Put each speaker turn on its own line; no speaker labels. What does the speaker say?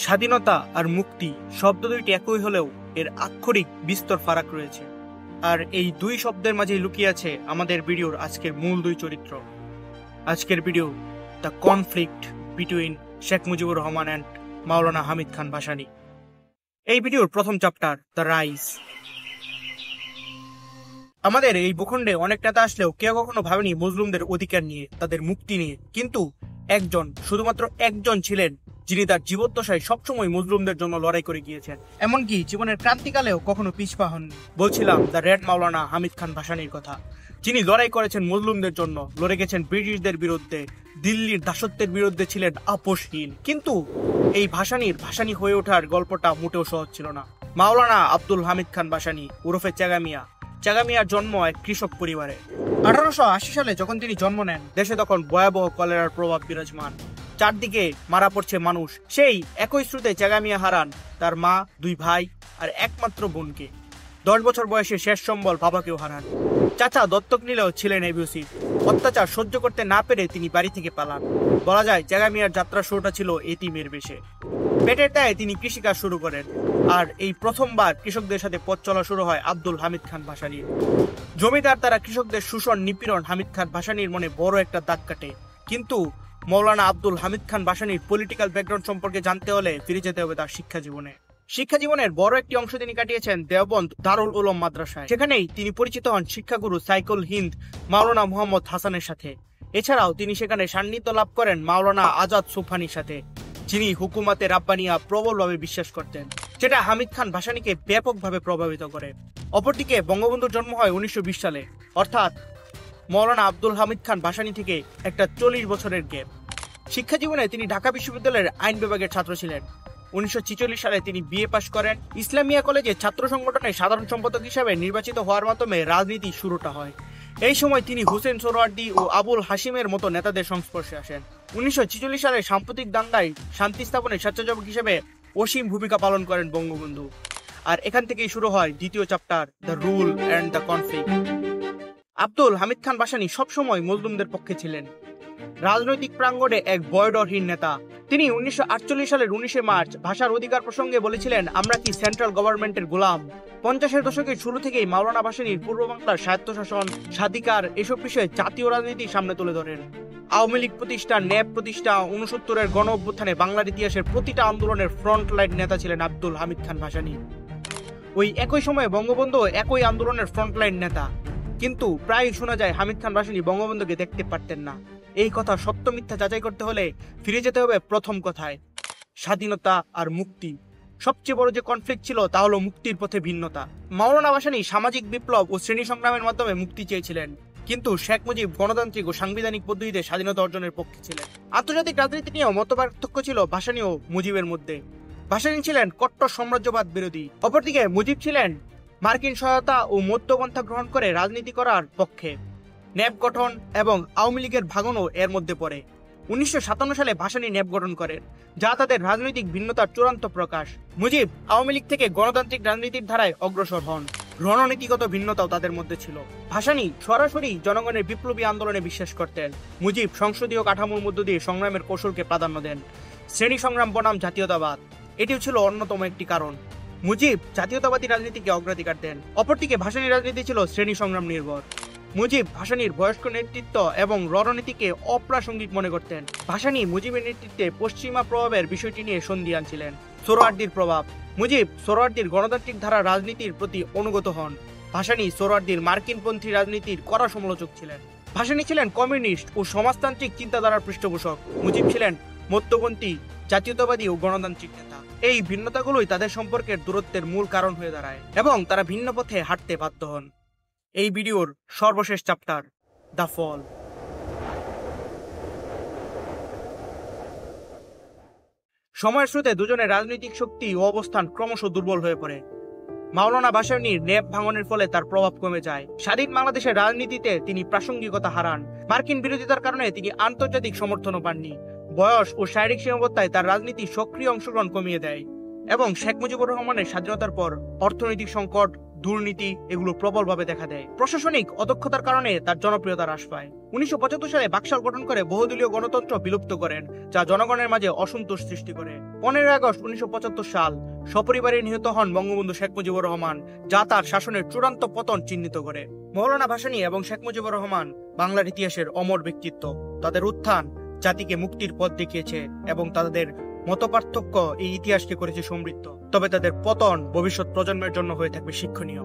স্বাধীনতা আর মুক্তি শব্দ দুইটি একই হলেও এর আক্ষরিক বিস্তর ফারাক রয়েছে। আর এই দুই শব্দের মাঝে লুকিয়ে আছে আমাদের ভিডিওর আজকের মূল দুই চরিত্র। আজকের video the conflict between Sheikh Mujibur Rahman and Maulana Hamid Khan Bhashani. এই ভিডিওর প্রথম চ্যাপ্টার দ্য রাইজ। আমাদের এই ভূখণ্ডে অনেক নেতা আসলেও কেউ কখনো ভাবেনি মুসলিমদের অধিকার নিয়ে, তাদের মুক্তি নিয়ে। কিন্তু শুধুমাত্র একজন ছিলেন যিনি তার জীবদ্দশায় সবসময় মুসলিমদের জন্য লড়াই করে গিয়েছেন, এমনকি জীবনের ক্রান্তিকালেও কখনো পিছপা হননি। বলছিলাম দ্য রেড মাওলানা হামিদ খান ভাসানীর কথা, যিনি লড়াই করেছেন মুসলিমদের জন্য, লড়ে গেছেন ব্রিটিশদের বিরুদ্ধে, দিল্লির দাসত্বের বিরুদ্ধে ছিলেন আপোষহীন। কিন্তু এই ভাসানী হয়ে ওঠার গল্পটা মোটেও সহজ ছিল না। মাওলানা আব্দুল হামিদ খান ভাসানী ওরফে চাগামিয়ার জন্ম এক কৃষক পরিবারে। 1880 সালে যখন তিনি জন্ম নেন, দেশে তখন ভয়াবহ কলেরার প্রভাব বিরাজমান, চারদিকে মারা পড়ছে মানুষ। সেই একই স্রোতে চাগামিয়া হারান তার মা, দুই ভাই আর একমাত্র বোনকে। 10 বছর বয়সে শেষ সম্বল বাবাকেও হারান। চাচা দত্তক নিলেও ছিলেন অ্যাবিউসিভ। অত্যাচার সহ্য করতে না পেরে তিনি বাড়ি থেকে পালান। বলা যায় চাগামিয়ার যাত্রা শুরুটা ছিল এতিমের বেশে। পেটের দায়ে তিনি কৃষিকাজ শুরু করেন, আর এই প্রথমবার কৃষকদের সাথে পথ চলা শুরু হয় আব্দুল হামিদ খান ভাসানীর। জমিদার তারা কৃষকদের শোষণ নিপীড়ন হামিদ খান ভাসানীর মনে বড় একটা দাগ কাটে। কিন্তু মৌলানা আব্দুল হামিদ খান ভাসানীর পলিটিক্যাল ব্যাকগ্রাউন্ড সম্পর্কে জানতে হলে ফিরে যেতে হবে তার শিক্ষা জীবনের বড় একটি অংশ তিনি কাটিয়েছেন দেওবন্দ দারুল উলুম মাদ্রাসায়। সেখানেই তিনি পরিচিত হন শিক্ষাগুরু সাইকুল হিন্দ মাওলানা মুহাম্মদ হাসানের সাথে। এছাড়াও তিনি সেখানে সান্নিধ্য লাভ করেন মাওলানা আজাদ সুফানির সাথে, যিনি হুকুমাতে রাব্বানিয়া প্রবলভাবে বিশ্বাস করতেন, যেটা হামিদ খান ভাসানীকে ব্যাপকভাবে প্রভাবিত করে। অপরদিকে বঙ্গবন্ধুর জন্ম হয় 1920 সালে, অর্থাৎ মৌলানা আব্দুল হামিদ খান ভাসানী থেকে একটা 40 বছরের গ্যাপ। শিক্ষা জীবনে তিনি ঢাকা বিশ্ববিদ্যালয়ের আইন বিভাগের ছাত্র ছিলেন। 1946 সালে তিনি বিএ পাশ করেন। ইসলামিয়া কলেজে ছাত্র সংগঠনের সাধারণ সম্পাদক হিসেবে নির্বাচিত হওয়ার মাধ্যমে রাজনীতি শুরুটা হয়। এই সময় তিনি হুসেন সোহরাওয়ার্দী ও আবুল হাশিমের মতো নেতাদের সংস্পর্শে আসেন। 1946 সালে সাম্প্রতিক দাঙ্গায় শান্তি স্থাপনে স্বেচ্ছাসেবক হিসেবে অসীম ভূমিকা পালন করেন বঙ্গবন্ধু। আর এখান থেকেই শুরু হয় দ্বিতীয় chapter the rule and the conflict. Abdul Hamid Khan Bhashani সবসময় মুসলিমদের পক্ষে ছিলেন, রাজনৈতিক প্রাঙ্গণে এক বয়ডরহীন নেতা। তিনি 1948 সালের 19 মার্চ ভাষার অধিকার প্রসঙ্গে বলেছিলেন, আমরা কি সেন্ট্রাল গভর্নমেন্টের গোলাম? 50-এর দশকের শুরু থেকেই মাওলানা ভাসানীর পূর্ব বাংলার স্বায়ত্তশাসন, স্বাধিকার এসব বিষয়ে জাতীয় রাজনীতি সামনে তুলে ধরেন। আওয়ামী লীগ প্রতিষ্ঠা, ন্যাপ প্রতিষ্ঠা, 69-এর গণ অভ্যুত্থানে বাংলার ইতিহাসের প্রতিটা আন্দোলনের ফ্রন্ট লাইন নেতা ছিলেন আব্দুল হামিদ খান ভাসানী। ওই একই সময়ে বঙ্গবন্ধু একই আন্দোলনের ফ্রন্ট লাইন নেতা। কিন্তু প্রায় শোনা যায় হামিদ খান ভাসানী বঙ্গবন্ধুকে দেখতে পারতেন না। এই কথা সত্য মিথ্যা যাচাই করতে হলে ফিরে যেতে হবে প্রথম কথায়, স্বাধীনতা আর মুক্তি। সবচেয়ে বড় যে কনফ্লিক্ট ছিল তা হলো মুক্তির পথে ভিন্নতা। মাওলানা ভাসানী সামাজিক বিপ্লব ও শ্রেণী সংগ্রামের মাধ্যমে মুক্তি চেয়েছিলেন, কিন্তু শেখ মুজিব গণতান্ত্রিক ও সাংবিধানিক পদ্ধতিতে স্বাধীনতা অর্জনের পক্ষে ছিলেন। আন্তর্জাতিক রাজনীতি নিয়েও মতপার্থক্য ছিল ভাসানী ও মুজিবের মধ্যে। ভাসানী ছিলেন কট্টর সাম্রাজ্যবাদ বিরোধী, অপরদিকে মুজিব ছিলেন মার্কিন সহায়তা ও মধ্যপন্থা গ্রহণ করে রাজনীতি করার পক্ষে। ন্যাপ গঠন এবং আওয়ামী লীগের ভাঙনও এর মধ্যে পড়ে। 1957 সালে ভাসানী ন্যাপ গঠন করেন, যা তাদের রাজনৈতিক ভিন্নতার চূড়ান্ত প্রকাশ। মুজিব আওয়ামী লীগ থেকে গণতান্ত্রিক রাজনীতির ধারায় অগ্রসর হন। রণনীতিগত ভিন্নতাও তাদের মধ্যে ছিল। ভাসানী সরাসরি জনগণের বিপ্লবী আন্দোলনে বিশ্বাস করতেন। মুজিব সংসদীয় কাঠামোর মধ্য দিয়ে সংগ্রামের কৌশলকে প্রাধান্য দেন। শ্রেণী সংগ্রাম বনাম জাতীয়তাবাদ, এটিও ছিল অন্যতম একটি কারণ। মুজিব জাতীয়তাবাদী রাজনীতিকে অগ্রাধিকার দেন, অপরদিকে ভাসানীর রাজনীতি ছিল শ্রেণী সংগ্রাম নির্ভর। মুজিব ভাসানীর বয়স্ক নেতৃত্ব এবং রণনীতিকে অপ্রাসঙ্গিক মনে করতেন। ভাসানী মুজিবের নেতৃত্বে পশ্চিমা প্রভাবের বিষয়টি নিয়ে সন্দিহান ছিলেন। সোহরাওয়ার্দীর প্রভাব, মুজিব সোহরাওয়ার্দীর গণতান্ত্রিক ধারা রাজনীতির প্রতি অনুগত হন। ভাসানী সোহরাওয়ার্দীর মার্কিনপন্থী রাজনীতির কড়া সমালোচক ছিলেন। ভাসানী ছিলেন কমিউনিস্ট ও সমাজতান্ত্রিক চিন্তাধারার পৃষ্ঠপোষক। মুজিব ছিলেন মধ্যপন্থী, জাতীয়তাবাদী ও গণতান্ত্রিক নেতা। এই ভিন্নতাগুলোই তাদের সম্পর্কের দূরত্বের মূল কারণ হয়ে দাঁড়ায় এবং তারা ভিন্ন পথে হাঁটতে বাধ্য হন। এই ভিডিওর সর্বশেষ চ্যাপ্টার দ্য ফল। সময়ের স্রোতে দুজনের রাজনৈতিক শক্তি ও অবস্থান ক্রমশ দুর্বল হয়ে পড়ে। মাওলানা ভাসানীর ন্যাপ ভাঙনের ফলে তার প্রভাব কমে যায়। স্বাধীন বাংলাদেশের রাজনীতিতে তিনি প্রাসঙ্গিকতা হারান। মার্কিন বিরোধিতার কারণে তিনি আন্তর্জাতিক সমর্থনও পাননি। বয়স ও শারীরিক সীমাবদ্ধতায় তার রাজনীতি সক্রিয় অংশগ্রহণ কমিয়ে দেয় এবং শেখ মুজিবুর রহমানের স্বাধীনতার পর অর্থনৈতিক সংকট, দুর্নীতি এগুলো প্রবলভাবে দেখা দেয়। প্রশাসনিক অদক্ষতার কারণে তার জনপ্রিয়তা হ্রাস পায়। 1975 সালে বাকশাল গঠন করে বহুদলীয় গণতন্ত্র বিলুপ্ত করেন, যা জনগণের মাঝে অসন্তোষ সৃষ্টি করে। 15 আগস্ট 1975 সাল সপরিবারে নিহত হন বঙ্গবন্ধু শেখ মুজিবুর রহমান, যা তার শাসনের চূড়ান্ত পতন চিহ্নিত করে। মৌলানা ভাসানী এবং শেখ মুজিবুর রহমান বাংলার ইতিহাসের অমর ব্যক্তিত্ব। তাদের উত্থান জাতিকে মুক্তির পথ দেখিয়েছে এবং তাদের মতপার্থক্য এই ইতিহাসকে করেছে সমৃদ্ধ। তবে তাদের পতন ভবিষ্যৎ প্রজন্মের জন্য হয়ে থাকবে শিক্ষণীয়।